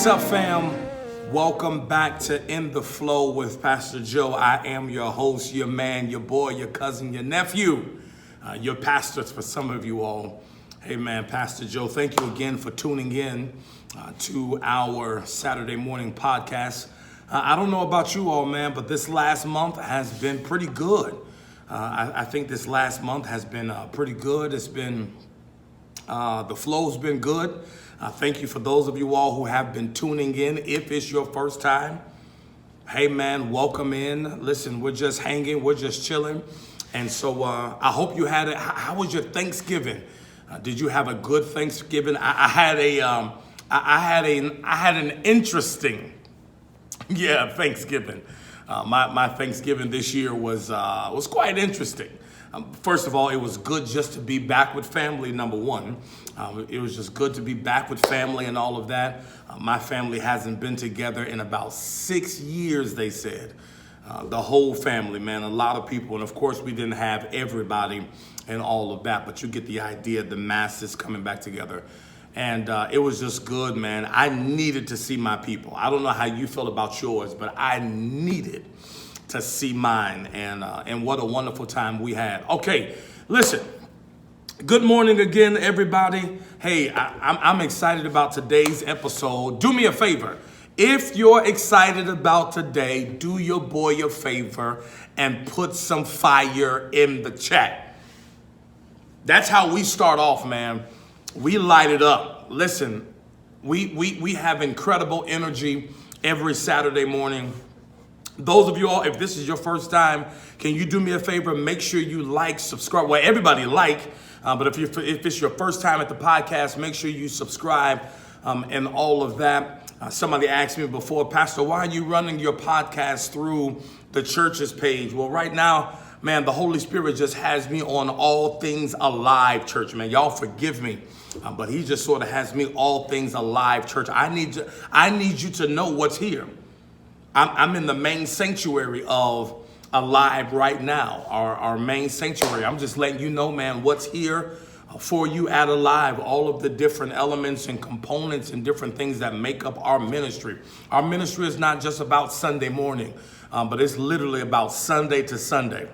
What's up, fam? Welcome back to In the Flow with Pastor Joe. I am your host, your man, your boy, your cousin, your nephew, your pastor for some of you all. Hey, man, Pastor Joe, thank you again for tuning in to our Saturday morning podcast. I don't know about you all, man, but this last month has been pretty good. I think this last month has been pretty good. It's been, the flow's been good. Thank you for those of you all who have been tuning in. If it's your first time, hey man, welcome in. Listen, we're just hanging, we're just chilling. And so I hope you had it. How was your Thanksgiving? Did you have a good Thanksgiving? I had an interesting, Thanksgiving. My Thanksgiving this year was quite interesting. First of all, it was good just to be back with family, number one. It was just good to be back with family and all of that. My family hasn't been together in about 6 years, they said. The whole family, man, a lot of people. And of course, we didn't have everybody and all of that, but you get the idea, the masses coming back together. And it was just good, man. I needed to see my people. I don't know how you feel about yours, but I needed to see mine, and what a wonderful time we had. Okay, listen. Good morning again, everybody. Hey, I'm excited about today's episode. Do me a favor. If you're excited about today, do your boy a favor and put some fire in the chat. That's how we start off, man. We light it up. Listen, we have incredible energy every Saturday morning. Those of you all, if this is your first time, can you do me a favor? Make sure you like, subscribe. Well, everybody like, but if it's your first time at the podcast, make sure you subscribe and all of that. Somebody asked me before, Pastor, why are you running your podcast through the church's page? Well, right now, man, the Holy Spirit just has me on All Things Alive Church, man. Y'all forgive me, but he just sort of has me All Things Alive Church. I need you to know what's here. I'm in the main sanctuary of Alive right now, our main sanctuary. I'm just letting you know, man, what's here for you at Alive, all of the different elements and components and different things that make up our ministry. Our ministry is not just about Sunday morning, but it's literally about Sunday to Sunday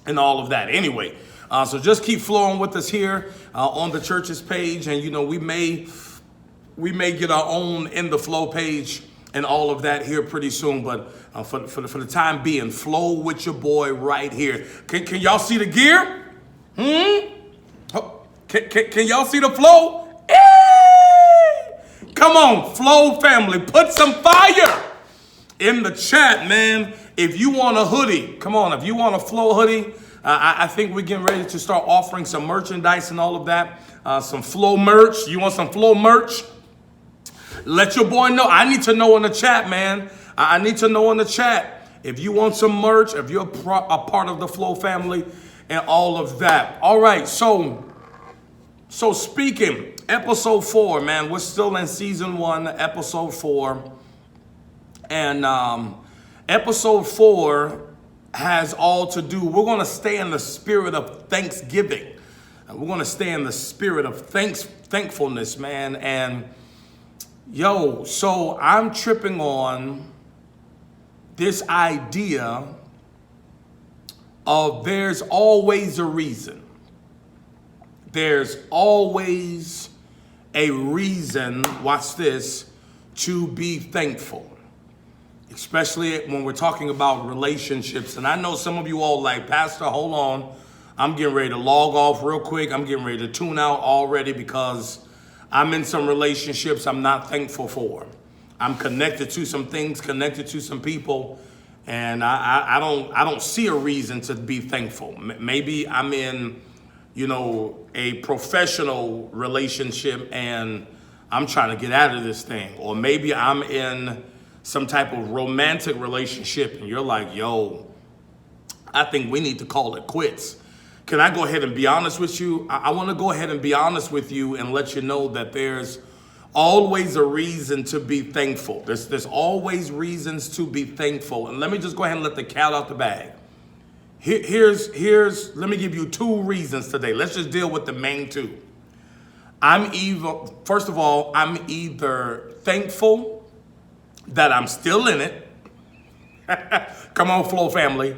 and all of that. Anyway, so just keep flowing with us here on the church's page. And, you know, we may get our own In the Flow page and all of that here pretty soon, but for the time being, flow with your boy right here. Can y'all see the gear? Can y'all see the flow? Hey! Come on, flow family, put some fire in the chat, man. If you want a hoodie, come on, if you want a flow hoodie, I think we're getting ready to start offering some merchandise and all of that, some flow merch. You want some flow merch? Let your boy know. I need to know in the chat, man. I need to know in the chat if you want some merch, if you're a part of the Flow family and all of that. All right, so speaking, episode 4, man. We're still in season 1, episode 4. And episode 4 has all to do, we're going to stay in the spirit of Thanksgiving. We're going to stay in the spirit of thankfulness, man. And so I'm tripping on this idea of there's always a reason. There's always a reason, watch this, to be thankful. Especially when we're talking about relationships. And I know some of you all like, Pastor, hold on. I'm getting ready to log off real quick. I'm getting ready to tune out already because I'm in some relationships I'm not thankful for. I'm connected to some things, connected to some people, and I don't see a reason to be thankful. Maybe I'm in, a professional relationship and I'm trying to get out of this thing. Or maybe I'm in some type of romantic relationship and you're like, I think we need to call it quits. Can I go ahead and be honest with you? I want to go ahead and be honest with you and let you know that there's always a reason to be thankful. There's always reasons to be thankful. And let me just go ahead and let the cat out the bag. Let me give you 2 reasons today. Let's just deal with the main 2. First of all, I'm either thankful that I'm still in it. Come on, Flow family.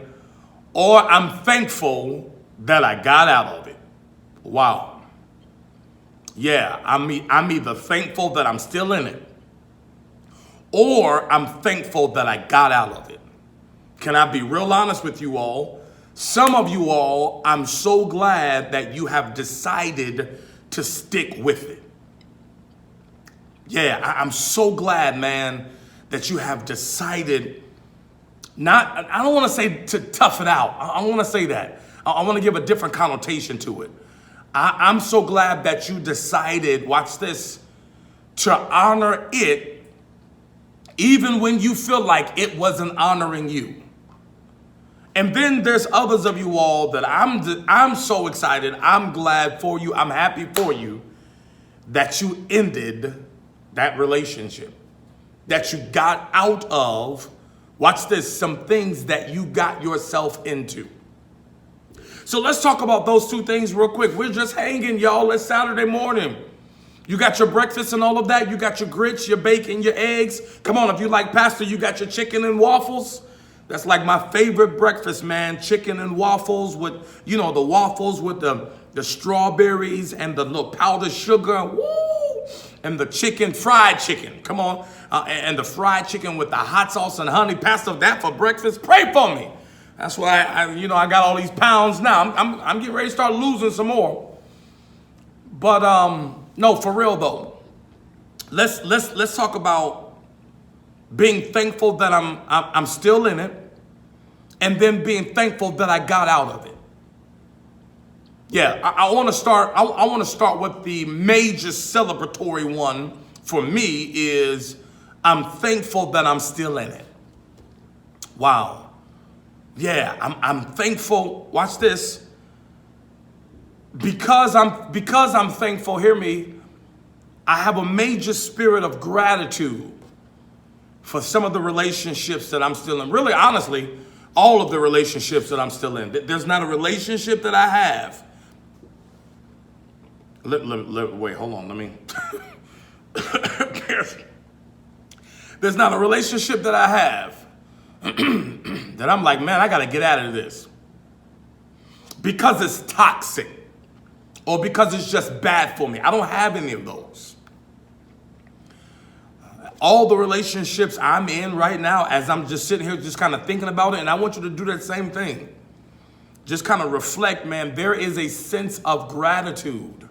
Or I'm thankful that I got out of it. Wow. Yeah, I'm either thankful that I'm still in it, or I'm thankful that I got out of it. Can I be real honest with you all? Some of you all, I'm so glad that you have decided to stick with it. Yeah, I'm so glad, man, that you have decided I don't want to say to tough it out. I want to say that. I want to give a different connotation to it. I'm so glad that you decided, watch this, to honor it even when you feel like it wasn't honoring you. And then there's others of you all that I'm so excited, I'm glad for you, I'm happy for you that you ended that relationship, that you got out of, watch this, some things that you got yourself into. So let's talk about those two things real quick. We're just hanging, y'all. It's Saturday morning. You got your breakfast and all of that. You got your grits, your bacon, your eggs. Come on, if you like pasta, you got your chicken and waffles. That's like my favorite breakfast, man. Chicken and waffles with, the waffles with the strawberries and the little powdered sugar. Woo! And the fried chicken. Come on. And the fried chicken with the hot sauce and honey. Pastor, that for breakfast. Pray for me. That's why I got all these pounds now. I'm getting ready to start losing some more. But no, for real though. Let's talk about being thankful that I'm still in it, and then being thankful that I got out of it. Yeah, I want to start. I want to start with the major celebratory one for me is I'm thankful that I'm still in it. Wow. Yeah, I'm thankful. Watch this. Because I'm thankful, hear me, I have a major spirit of gratitude for some of the relationships that I'm still in. Really, honestly, all of the relationships that I'm still in. There's not a relationship that I have. Wait, hold on, let me. There's not a relationship that I have that I'm like, man, I got to get out of this because it's toxic or because it's just bad for me. I don't have any of those. All the relationships I'm in right now, as I'm just sitting here just kind of thinking about it, and I want you to do that same thing. Just kind of reflect, man, there is a sense of gratitude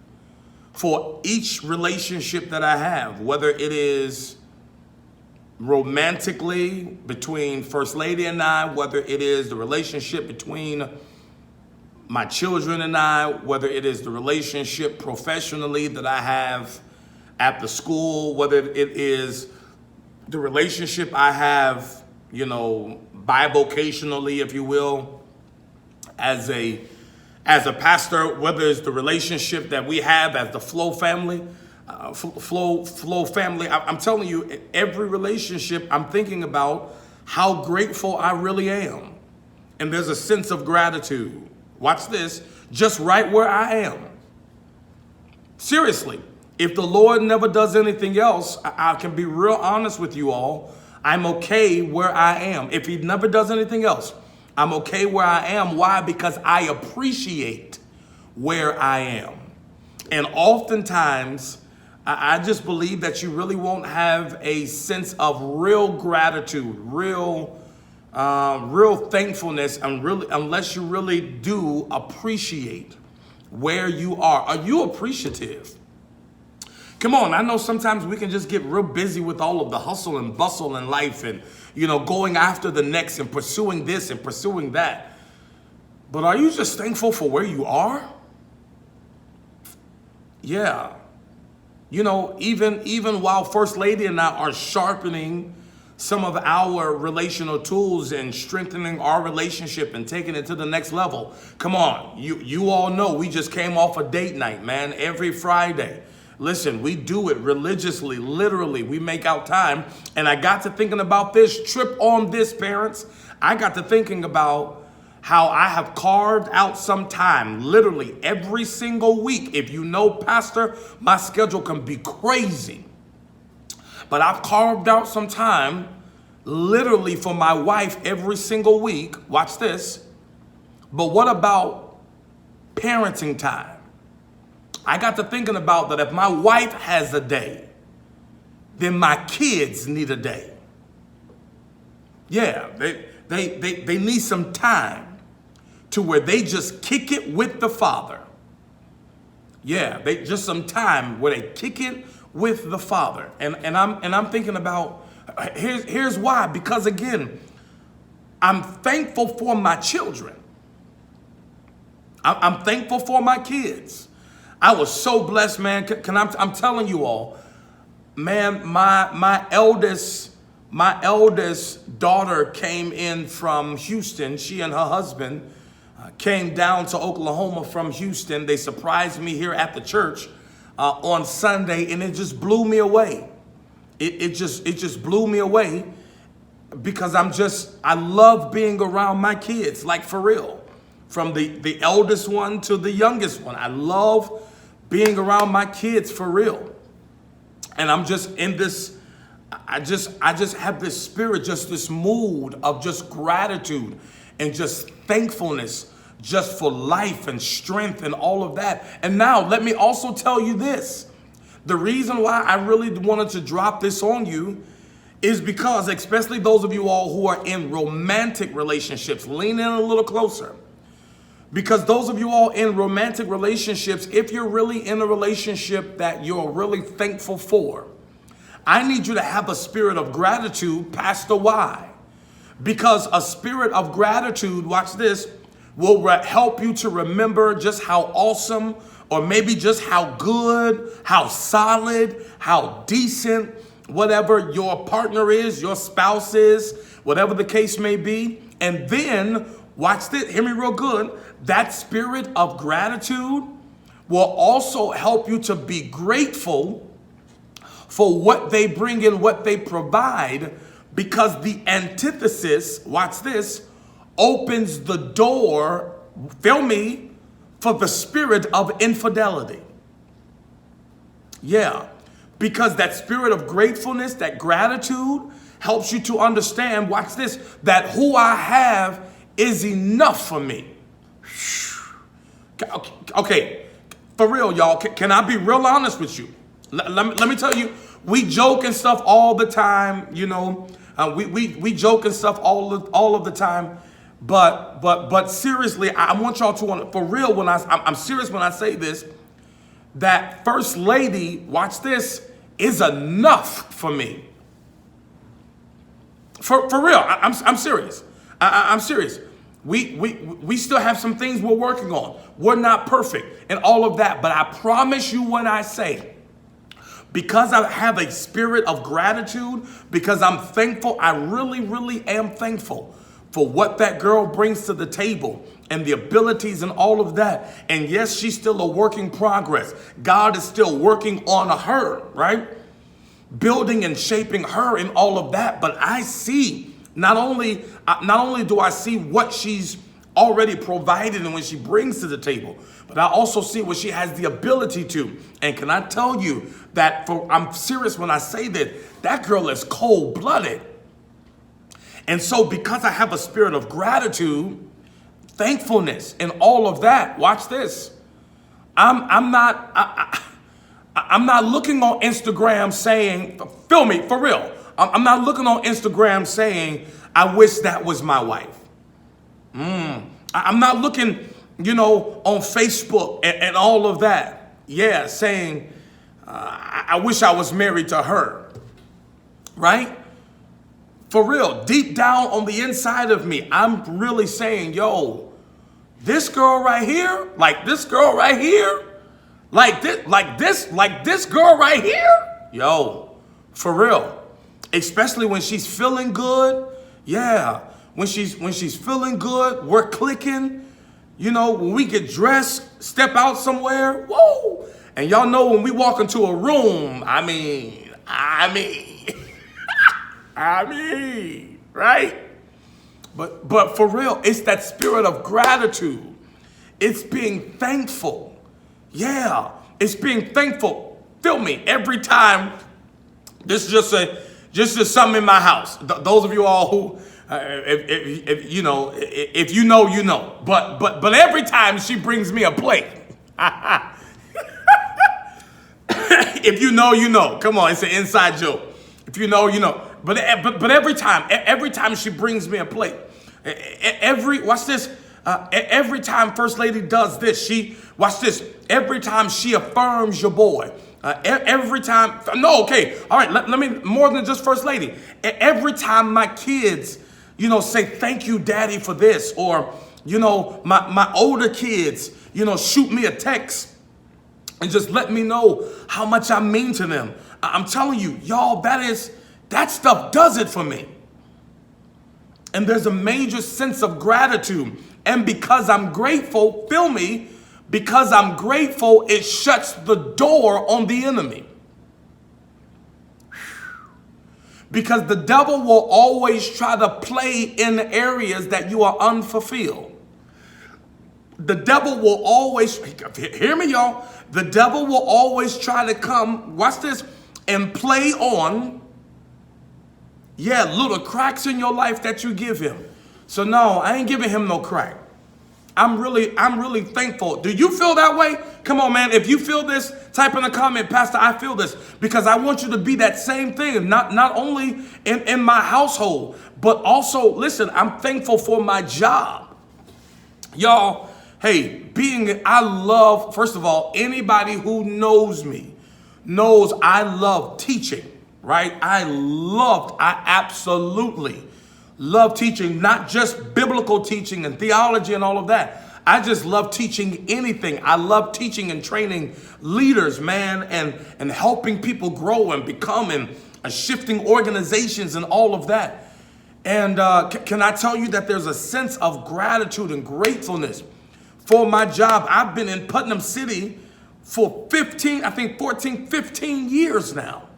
for each relationship that I have, whether it is romantically between First Lady and I, whether it is the relationship between my children and I, whether it is the relationship professionally that I have at the school, whether it is the relationship I have, bivocationally, if you will, as a pastor, whether it's the relationship that we have as the Flow family, Flow family. I'm telling you, every relationship I'm thinking about how grateful I really am. And there's a sense of gratitude. Watch this, just right where I am. Seriously, if the Lord never does anything else, I can be real honest with you all. I'm okay where I am. If he never does anything else, I'm okay where I am. Why? Because I appreciate where I am. And oftentimes, I just believe that you really won't have a sense of real gratitude, real thankfulness, and unless you really do appreciate where you are. Are you appreciative? Come on, I know sometimes we can just get real busy with all of the hustle and bustle in life and, going after the next and pursuing this and pursuing that. But are you just thankful for where you are? Yeah. Even while First Lady and I are sharpening some of our relational tools and strengthening our relationship and taking it to the next level. Come on, you all know we just came off a date night, man, every Friday. Listen, we do it religiously, literally. We make out time. And I got to thinking about this. Trip on this, parents. I got to thinking about how I have carved out some time, literally every single week. If you know, Pastor, my schedule can be crazy. But I've carved out some time literally for my wife every single week. Watch this. But what about parenting time? I got to thinking about that if my wife has a day, then my kids need a day. Yeah, they need some time to where they just kick it with the Father. Yeah, they just some time where they kick it with the Father. And I'm thinking about here's why. Because again, I'm thankful for my children. I'm thankful for my kids. I was so blessed, man. I'm telling you all, man, my eldest daughter came in from Houston. She and her husband came down to Oklahoma from Houston. They surprised me here at the church on Sunday, and it just blew me away. It just blew me away because I love being around my kids, like for real. From the eldest one to the youngest one. I love being around my kids for real. And I'm just in this, I just have this spirit, just this mood of just gratitude and just thankfulness just for life and strength and all of that. And now let me also tell you this. The reason why I really wanted to drop this on you is because, especially those of you all who are in romantic relationships, lean in a little closer. Because those of you all in romantic relationships, if you're really in a relationship that you're really thankful for, I need you to have a spirit of gratitude. Pastor, why? Because a spirit of gratitude, watch this, will help you to remember just how awesome, or maybe just how good, how solid, how decent, whatever your partner is, your spouse is, whatever the case may be. And then, watch this, hear me real good, that spirit of gratitude will also help you to be grateful for what they bring in, what they provide, because the antithesis, watch this, opens the door, feel me, for the spirit of infidelity. Yeah, because that spirit of gratefulness, that gratitude helps you to understand, watch this, that who I have is enough for me. Okay, for real, y'all, can I be real honest with you? Let me tell you, we joke and stuff all the time, you know, we joke and stuff all of the time, but seriously, I want y'all to, for real, when I'm serious when I say this, that First Lady, watch this, is enough for me. For real, I'm serious. I'm serious. We still have some things we're working on. We're not perfect and all of that. But I promise you when I say, because I have a spirit of gratitude, because I'm thankful, I really, really am thankful for what that girl brings to the table and the abilities and all of that. And yes, she's still a work in progress. God is still working on her, right? Building and shaping her and all of that. But I see, not only do I see what she's already provided and what she brings to the table, but I also see what she has the ability to. And can I tell you that I'm serious when I say that girl is cold-blooded. And so because I have a spirit of gratitude, thankfulness, and all of that, watch this. I'm not looking on Instagram saying, feel me, for real. I'm not looking on Instagram saying, I wish that was my wife. I'm not looking, on Facebook and all of that. Yeah, saying, I wish I was married to her. Right? For real, deep down on the inside of me, I'm really saying, yo, this girl right here, like this girl right here, like this girl right here, yo, for real. Especially when she's feeling good. Yeah, when she's feeling good, we're clicking. When we get dressed, step out somewhere, whoa. And y'all know when we walk into a room, I mean, right? But for real, it's that spirit of gratitude. It's being thankful. Yeah, it's being thankful. Feel me, every time. This is just something in my house. Those of you all who, if you know, if you know, you know. But every time she brings me a plate, if you know, you know. Come on, it's an inside joke. If you know, you know. But every time she brings me a plate, watch this. Every time First Lady does this, watch this. Every time she affirms your boy. Every time, no, okay, all right, let me, more than just First Lady. Every time my kids, say thank you, Daddy, for this, or, my older kids, shoot me a text and just let me know how much I mean to them. I'm telling you, y'all, that stuff does it for me. And there's a major sense of gratitude. And because I'm grateful, feel me, because I'm grateful, it shuts the door on the enemy. Because the devil will always try to play in areas that you are unfulfilled. The devil will always, hear me, y'all, the devil will always try to come, watch this, and play on, little cracks in your life that you give him. So no, I ain't giving him no crack. I'm really thankful. Do you feel that way? Come on, man. If you feel this, type in a comment, Pastor, I feel this. Because I want you to be that same thing. Not only in my household, but also, listen, I'm thankful for my job. Y'all, hey, I love, first of all, anybody who knows me knows I love teaching, right? I absolutely love teaching, not just biblical teaching and theology and all of that. I just love teaching anything. I love teaching and training leaders, man, and helping people grow and become and shifting organizations and all of that. And can I tell you that there's a sense of gratitude and gratefulness for my job? I've been in Putnam City for 15 years now.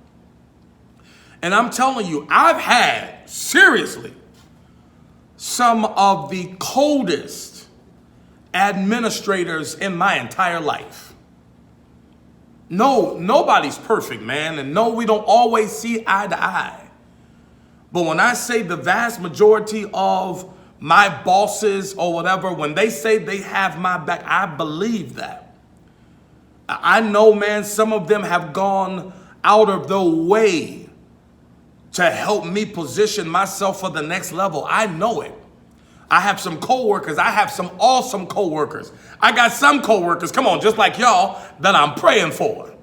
And I'm telling you, I've had, seriously, some of the coldest administrators in my entire life. No, nobody's perfect, man. And no, we don't always see eye to eye. But when I say the vast majority of my bosses or whatever, when they say they have my back, I believe that. I know, man, some of them have gone out of their way to help me position myself for the next level. I know it. I have some coworkers. I have some awesome coworkers. I got some coworkers, come on, just like y'all, that I'm praying for.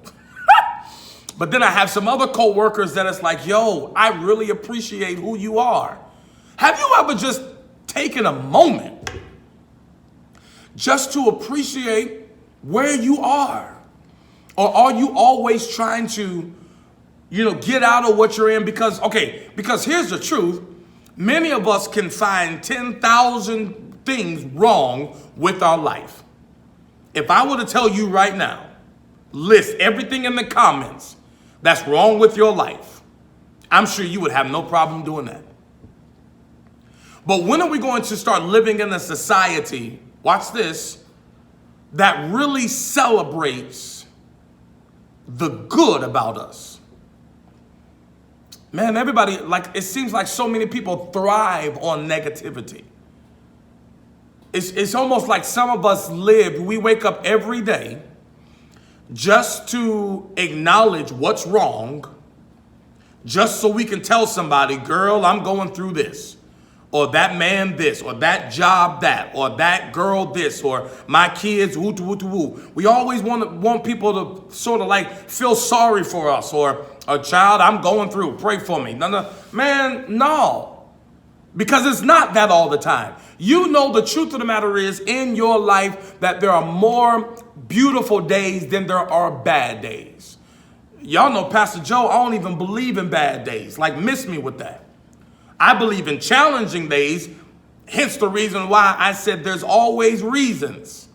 But then I have some other coworkers that it's like, yo, I really appreciate who you are. Have you ever just taken a moment just to appreciate where you are? Or are you always trying to get out of what you're in? Because here's the truth. Many of us can find 10,000 things wrong with our life. If I were to tell you right now, list everything in the comments that's wrong with your life, I'm sure you would have no problem doing that. But when are we going to start living in a society, watch this, that really celebrates the good about us? Man, everybody, it seems like so many people thrive on negativity. It's almost like some of us we wake up every day just to acknowledge what's wrong, just so we can tell somebody, girl, I'm going through this, or that man this, or that job that, or that girl this, or my kids, woo, woo, woo. We always want people to sort of feel sorry for us, or a child, I'm going through, pray for me. No, man, no. Because it's not that all the time. You know, the truth of the matter is, in your life, that there are more beautiful days than there are bad days. Y'all know Pastor Joe, I don't even believe in bad days. Miss me with that. I believe in challenging days, hence the reason why I said there's always reasons.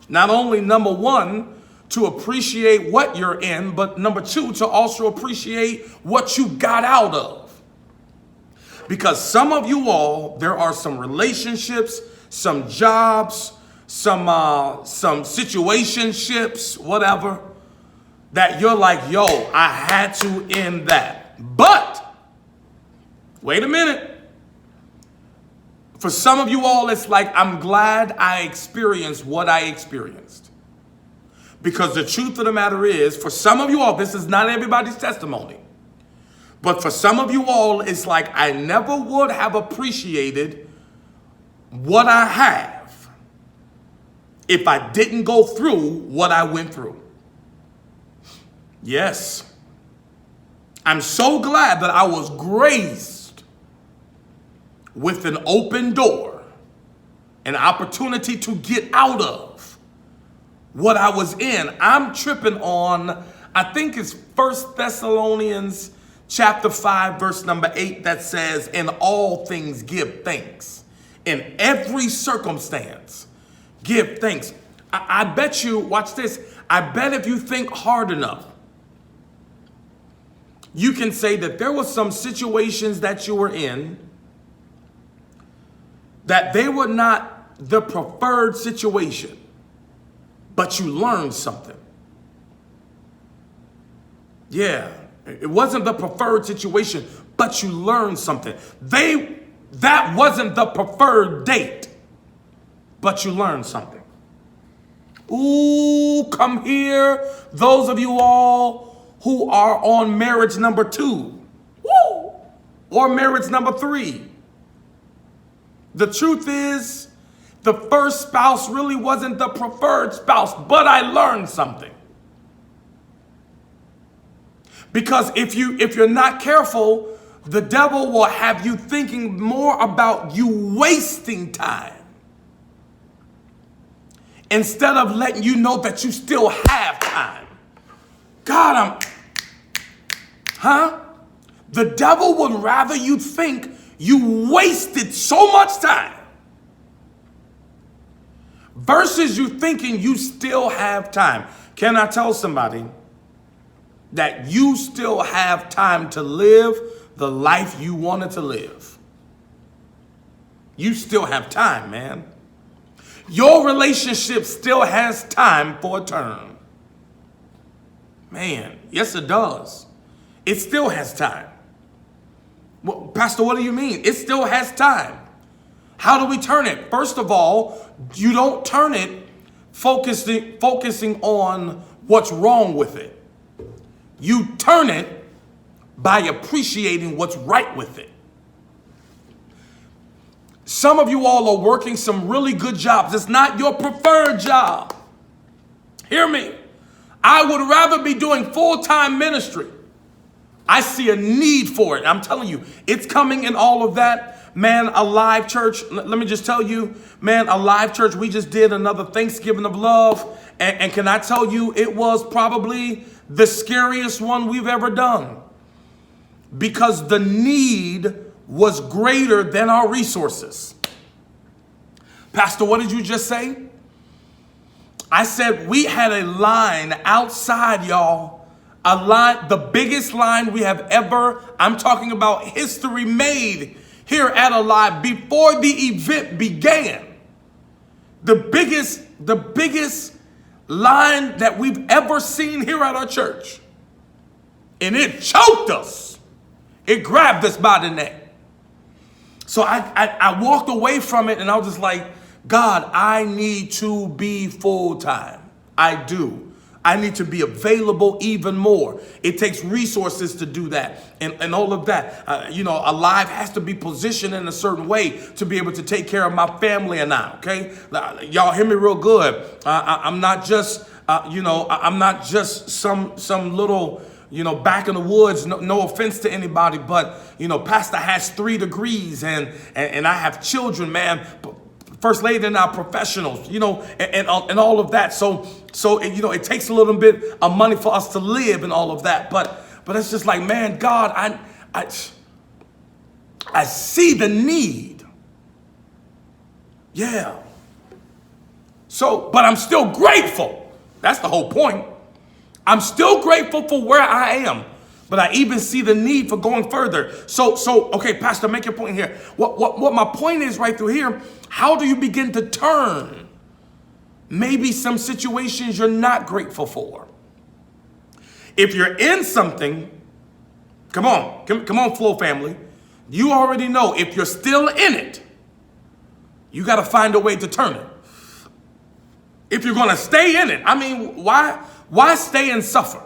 Not only, number one, to appreciate what you're in, but number two, to also appreciate what you got out of. Because some of you all, there are some relationships, some jobs, some situationships, whatever, that you're like, yo, I had to end that. But, wait a minute. For some of you all, it's like, I'm glad I experienced what I experienced. Because the truth of the matter is, for some of you all, this is not everybody's testimony. But for some of you all, it's like, I never would have appreciated what I have if I didn't go through what I went through. Yes. I'm so glad that I was graced with an open door, an opportunity to get out of what I was in. I'm tripping on, I think it's 1 Thessalonians chapter 5, verse number 8, that says, in all things give thanks. In every circumstance, give thanks. I bet you, watch this, I bet if you think hard enough, you can say that there were some situations that you were in that they were not the preferred situation, but you learned something. Yeah, it wasn't the preferred situation, but you learned something. That wasn't the preferred date, but you learned something. Ooh, come here, those of you all who are on marriage number 2, woo, or marriage number 3. The truth is, the first spouse really wasn't the preferred spouse, but I learned something. Because if you're not careful, the devil will have you thinking more about you wasting time instead of letting you know that you still have time. God, the devil would rather you think you wasted so much time versus you thinking you still have time. Can I tell somebody that you still have time to live the life you wanted to live? You still have time, man. Your relationship still has time for a turn. Man, yes it does. It still has time. Well, Pastor, what do you mean? It still has time. How do we turn it? First of all, you don't turn it focusing on what's wrong with it. You turn it by appreciating what's right with it. Some of you all are working some really good jobs. It's not your preferred job. Hear me. I would rather be doing full-time ministry. I see a need for it. I'm telling you, it's coming in all of that. Man, Alive Church, let me just tell you, man, Alive Church, we just did another Thanksgiving of Love. And can I tell you, it was probably the scariest one we've ever done. Because the need was greater than our resources. Pastor, what did you just say? I said we had a line outside, y'all. A line, the biggest line we have ever, I'm talking about history made here at Alive before the event began. The biggest line that we've ever seen here at our church. And it choked us. It grabbed us by the neck. So I walked away from it and I was just like, God, I need to be full-time. I do. I need to be available even more. It takes resources to do that and all of that. Alive has to be positioned in a certain way to be able to take care of my family and I, okay? Y'all hear me real good. I'm not just, I'm not just some little, back in the woods, no offense to anybody, but, Pastor has 3 degrees and I have children, man. First lady and our professionals, and all of that. So it takes a little bit of money for us to live and all of that. But it's just like, man, God, I see the need. Yeah. So, but I'm still grateful. That's the whole point. I'm still grateful for where I am. But I even see the need for going further. So okay, Pastor, make your point here. What my point is right through here, how do you begin to turn maybe some situations you're not grateful for? If you're in something, come on, Flow family. You already know if you're still in it, you got to find a way to turn it. If you're going to stay in it, I mean, why stay and suffer?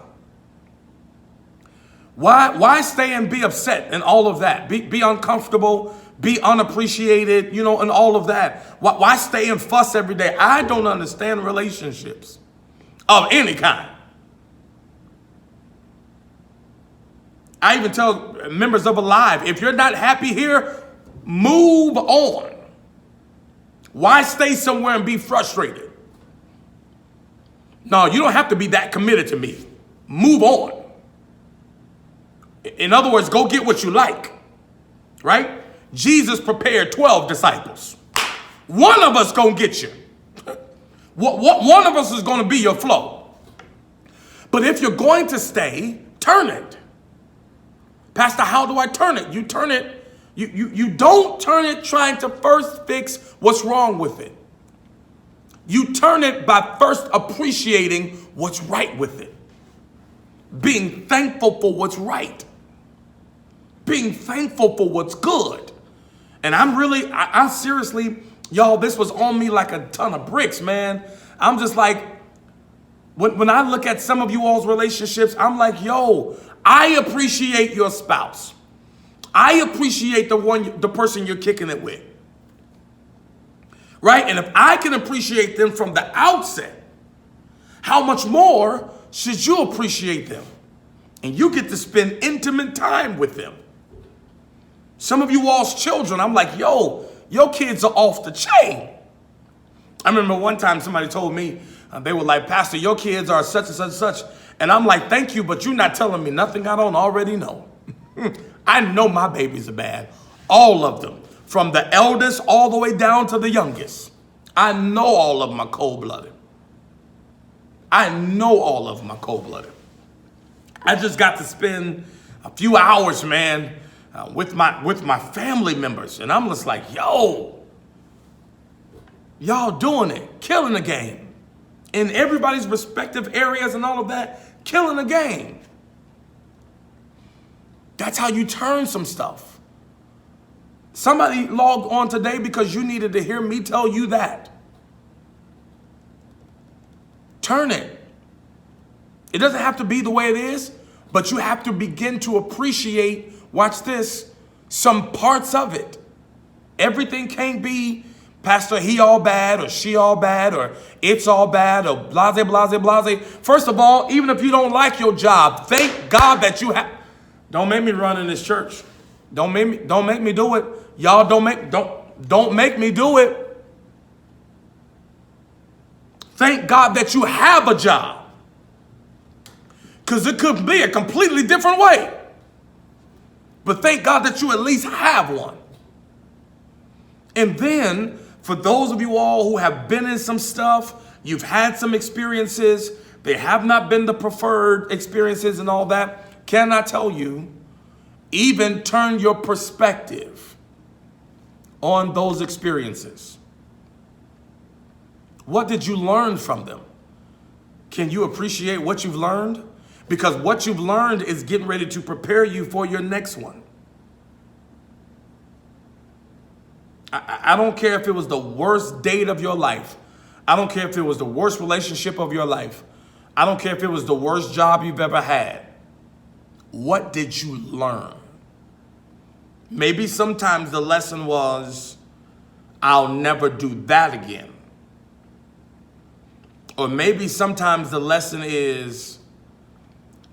Why stay and be upset and all of that? Be uncomfortable, be unappreciated, and all of that. Why stay and fuss every day? I don't understand relationships of any kind. I even tell members of Alive, if you're not happy here, move on. Why stay somewhere and be frustrated? No, you don't have to be that committed to me. Move on. In other words, go get what you like, right? Jesus prepared 12 disciples. One of us gonna get you. One of us is gonna be your flow. But if you're going to stay, turn it. Pastor, how do I turn it? You turn it, you don't turn it trying to first fix what's wrong with it. You turn it by first appreciating what's right with it. Being thankful for what's right. Being thankful for what's good. And I'm seriously, y'all, this was on me like a ton of bricks, man. I'm just like, when I look at some of you all's relationships, I'm like, yo, I appreciate your spouse. I appreciate the person you're kicking it with. Right? And if I can appreciate them from the outset, how much more should you appreciate them? And you get to spend intimate time with them. Some of you all's children, I'm like, yo, your kids are off the chain. I remember one time somebody told me, they were like, Pastor, your kids are such and such and such. And I'm like, thank you, but you're not telling me nothing I don't already know. I know my babies are bad. All of them. From the eldest all the way down to the youngest. I know all of them are cold-blooded. I know all of them are cold-blooded. I just got to spend a few hours, man, with my family members. And I'm just like, yo, y'all doing it. Killing the game. In everybody's respective areas and all of that, killing the game. That's how you turn some stuff. Somebody logged on today because you needed to hear me tell you that. Turn it. It doesn't have to be the way it is, but you have to begin to appreciate, watch this, some parts of it. Everything can't be, Pastor, he all bad, or she all bad, or it's all bad, or blase, blase, blase. First of all, even if you don't like your job, thank God that you have. Don't make me run in this church. Don't make me do it. Y'all don't make me do it. Thank God that you have a job. Because it could be a completely different way. But thank God that you at least have one. And then, for those of you all who have been in some stuff, you've had some experiences, they have not been the preferred experiences and all that, can I tell you, even turn your perspective on those experiences. What did you learn from them? Can you appreciate what you've learned? Because what you've learned is getting ready to prepare you for your next one. I don't care if it was the worst date of your life. I don't care if it was the worst relationship of your life. I don't care if it was the worst job you've ever had. What did you learn? Maybe sometimes the lesson was, I'll never do that again. Or maybe sometimes the lesson is,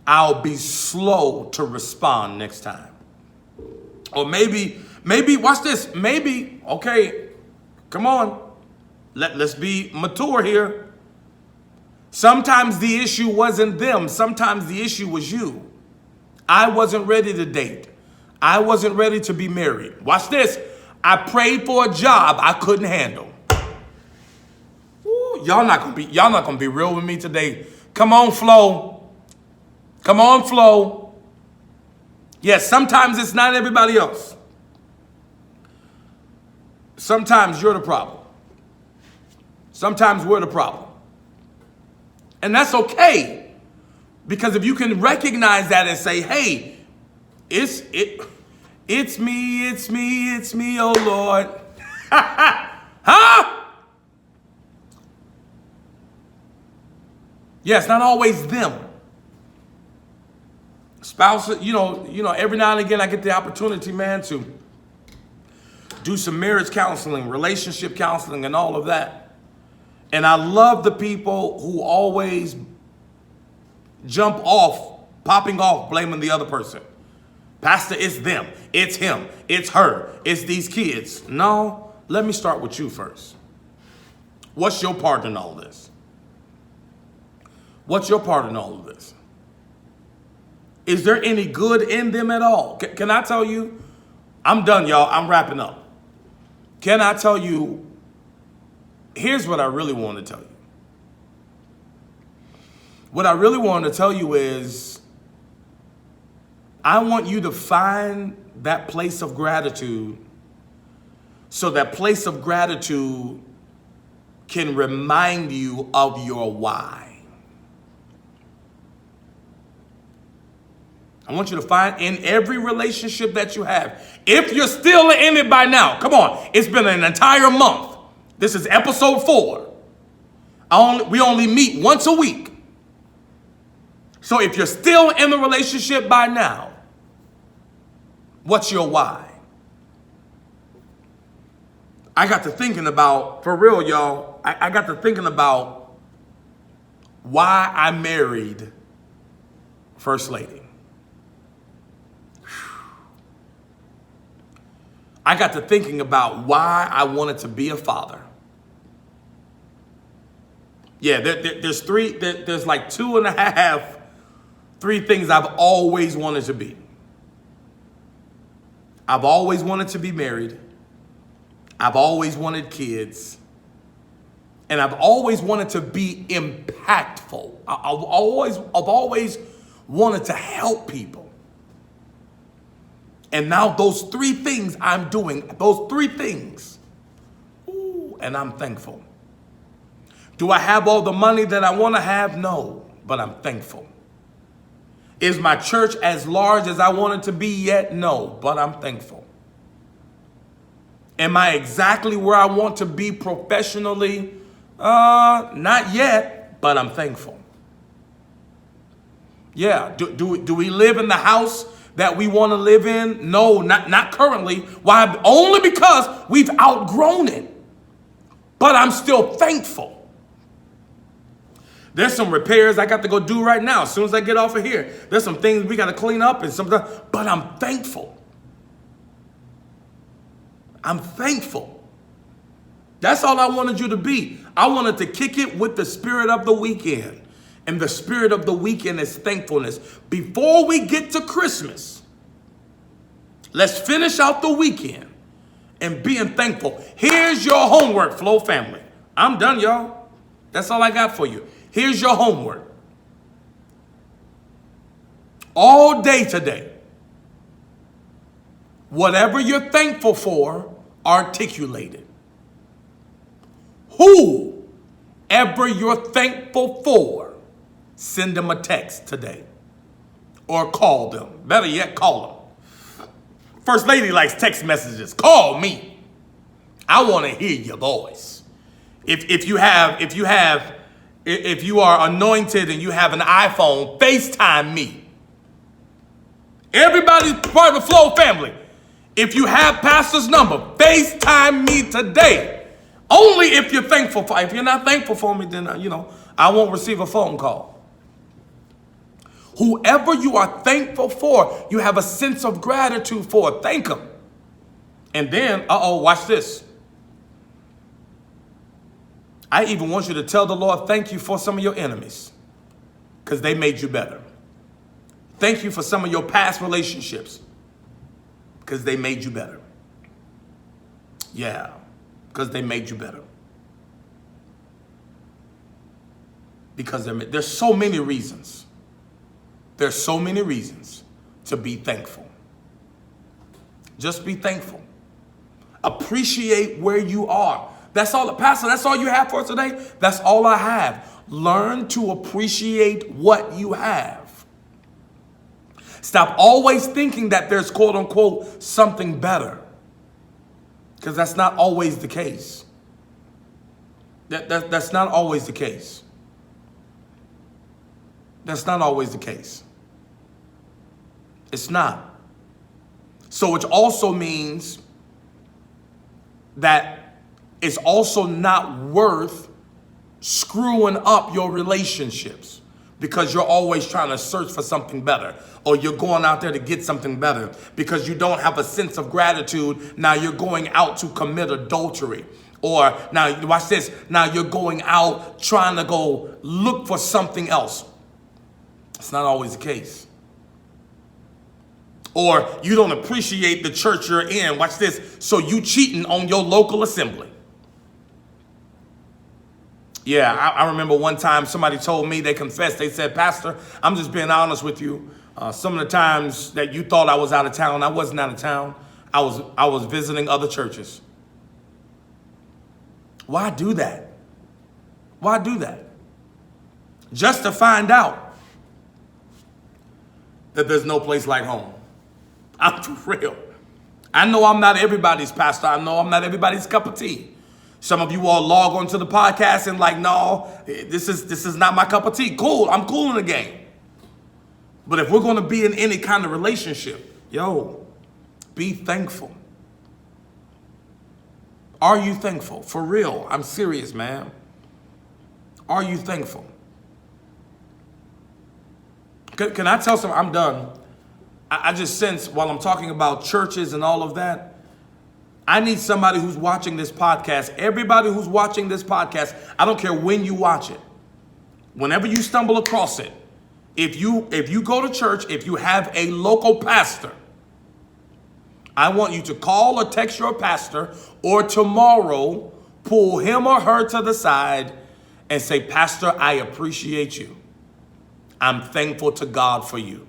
I'll be slow to respond next time. Or maybe, watch this, maybe, okay, come on, let's be mature here. Sometimes the issue wasn't them, sometimes the issue was you. I wasn't ready to date. I wasn't ready to be married. Watch this. I prayed for a job I couldn't handle. Ooh, y'all not gonna be real with me today. Come on, Flo. Come on, Flo. Yes, sometimes it's not everybody else. Sometimes you're the problem. Sometimes we're the problem. And that's okay. Because if you can recognize that and say, hey, it's me, oh Lord. Huh? Yeah, it's not always them. Spouse, every now and again I get the opportunity, man, to do some marriage counseling, relationship counseling, and all of that. And I love the people who always jump off, popping off, blaming the other person. Pastor, it's them, it's him, it's her, it's these kids. No, let me start with you first. What's your part in all this? What's your part in all of this? Is there any good in them at all? Can I tell you? I'm done, y'all. I'm wrapping up. Can I tell you? Here's what I really want to tell you. What I really want to tell you is I want you to find that place of gratitude so that place of gratitude can remind you of your why. I want you to find in every relationship that you have, if you're still in it by now, come on, it's been an entire month. This is episode 4. We only meet once a week. So if you're still in the relationship by now, what's your why? I got to thinking about, for real, y'all, I got to thinking about why I married First Lady. I got to thinking about why I wanted to be a father. Yeah, there's like 2.5, 3 things I've always wanted to be. I've always wanted to be married. I've always wanted kids. And I've always wanted to be impactful. I've always wanted to help people. And now those 3 things I'm doing, those 3 things. Ooh, and I'm thankful. Do I have all the money that I want to have? No, but I'm thankful. Is my church as large as I want it to be yet? No, but I'm thankful. Am I exactly where I want to be professionally? Not yet, but I'm thankful. Yeah, do we live in the house that we want to live in? No, not currently. Why? Only because we've outgrown it. But I'm still thankful. There's some repairs I got to go do right now. As soon as I get off of here, there's some things we got to clean up and something. But I'm thankful. I'm thankful. That's all I wanted you to be. I wanted to kick it with the spirit of the weekend. And the spirit of the weekend is thankfulness. Before we get to Christmas, let's finish out the weekend and being thankful. Here's your homework, Flow family. I'm done, y'all. That's all I got for you. Here's your homework. All day today, whatever you're thankful for, articulate it. Whoever you're thankful for, send them a text today or call them. Better yet, call them. First Lady likes text messages. Call me. I want to hear your voice. If you are anointed and you have an iPhone, FaceTime me. Everybody's part of the Flow family. If you have Pastor's number, FaceTime me today. Only if you're thankful for. If you're not thankful for me, then I won't receive a phone call. Whoever you are thankful for, you have a sense of gratitude for. Thank them. And then, watch this. I even want you to tell the Lord, thank you for some of your enemies because they made you better. Thank you for some of your past relationships because they made you better. Yeah, because they made you better. Because there's so many reasons. There's so many reasons to be thankful. Just be thankful. Appreciate where you are. That's all, Pastor, that's all you have for us today? That's all I have. Learn to appreciate what you have. Stop always thinking that there's quote unquote something better. Because that's not always the case. That's not always the case. That's not always the case. It's not. So it also means that it's also not worth screwing up your relationships because you're always trying to search for something better, or you're going out there to get something better because you don't have a sense of gratitude. Now you're going out to commit adultery. Or now, watch this, now you're going out trying to go look for something else. It's not always the case. Or you don't appreciate the church you're in. Watch this. So you cheating on your local assembly. Yeah, I remember one time somebody told me, they confessed, they said, Pastor, I'm just being honest with you. Some of the times that you thought I was out of town, I wasn't out of town. I was visiting other churches. Why do that? Why do that? Just to find out that there's no place like home. I'm for real. I know I'm not everybody's pastor. I know I'm not everybody's cup of tea. Some of you all log onto the podcast and like, no, this is not my cup of tea. Cool, I'm cool in the game. But if we're going to be in any kind of relationship, be thankful. Are you thankful? For real, I'm serious, man. Are you thankful? Can I tell something? I'm done. I just sense while I'm talking about churches and all of that, I need somebody who's watching this podcast. Everybody who's watching this podcast, I don't care when you watch it. Whenever you stumble across it, if you go to church, if you have a local pastor, I want you to call or text your pastor, or tomorrow pull him or her to the side and say, Pastor, I appreciate you. I'm thankful to God for you.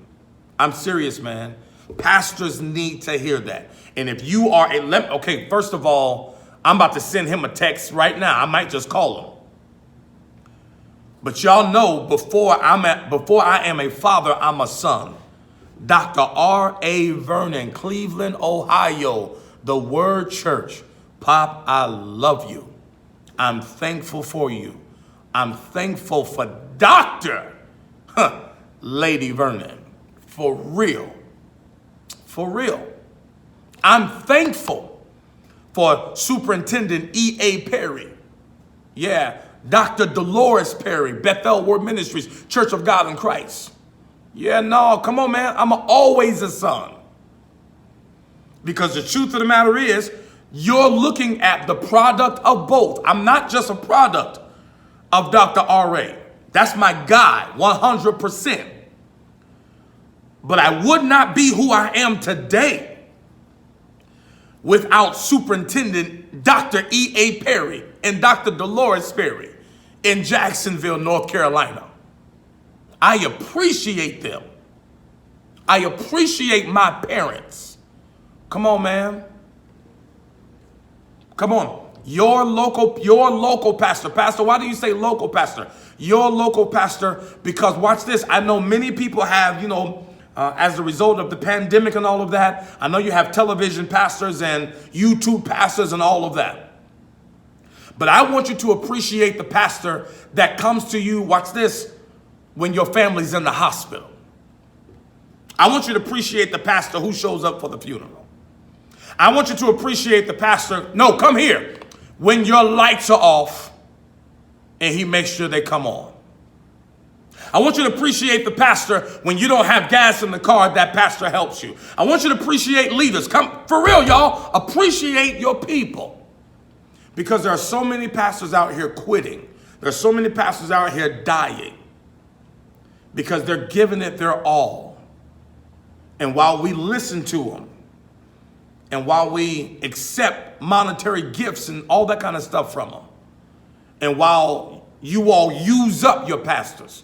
I'm serious, man. Pastors need to hear that. And if you are okay, first of all, I'm about to send him a text right now. I might just call him. But y'all know, before I am a father, I'm a son. Dr. R.A. Vernon, Cleveland, Ohio, the Word Church. Pop, I love you. I'm thankful for you. I'm thankful for Dr. Lady Vernon. For real. For real. I'm thankful for Superintendent E.A. Perry. Yeah, Dr. Dolores Perry, Bethel Word Ministries, Church of God in Christ. Yeah, no, come on, man. I'm always a son. Because the truth of the matter is, you're looking at the product of both. I'm not just a product of Dr. R.A. That's my guy, 100%. But I would not be who I am today without Superintendent Dr. E.A. Perry and Dr. Dolores Perry in Jacksonville, North Carolina. I appreciate them. I appreciate my parents. Come on, man. Come on. Your local pastor. Pastor, why do you say local pastor? Your local pastor, because watch this. I know many people have, as a result of the pandemic and all of that, I know you have television pastors and YouTube pastors and all of that. But I want you to appreciate the pastor that comes to you, watch this, when your family's in the hospital. I want you to appreciate the pastor who shows up for the funeral. I want you to appreciate the pastor, no, come here, when your lights are off and he makes sure they come on. I want you to appreciate the pastor when you don't have gas in the car, that pastor helps you. I want you to appreciate leaders. Come, for real, y'all, appreciate your people. Because there are so many pastors out here quitting. There are so many pastors out here dying because they're giving it their all. And while we listen to them, and while we accept monetary gifts and all that kind of stuff from them, and while you all use up your pastors,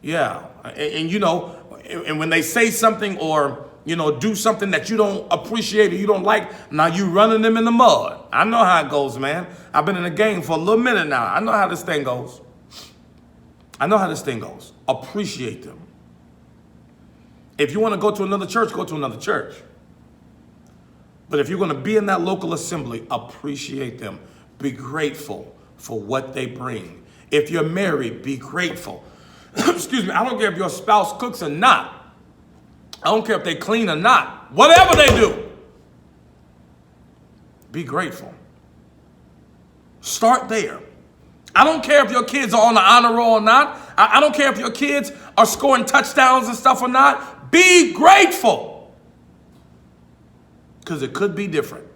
yeah, and when they say something or do something that you don't appreciate or you don't like. Now you running them in the mud. I know how it goes, man. I've been in the game for a little minute now. I know how this thing goes. Appreciate them. If you want to go to another church, go to another church. But if you're going to be in that local assembly, appreciate them. Be grateful for what they bring. If you're married, be grateful. Excuse me, I don't care if your spouse cooks or not. I don't care if they clean or not. Whatever they do, be grateful. Start there. I don't care if your kids are on the honor roll or not. I don't care if your kids are scoring touchdowns and stuff or not. Be grateful. Because it could be different.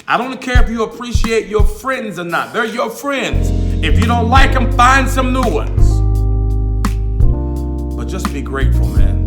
I don't care if you appreciate your friends or not. They're your friends. If you don't like them, find some new ones. But just be grateful, man.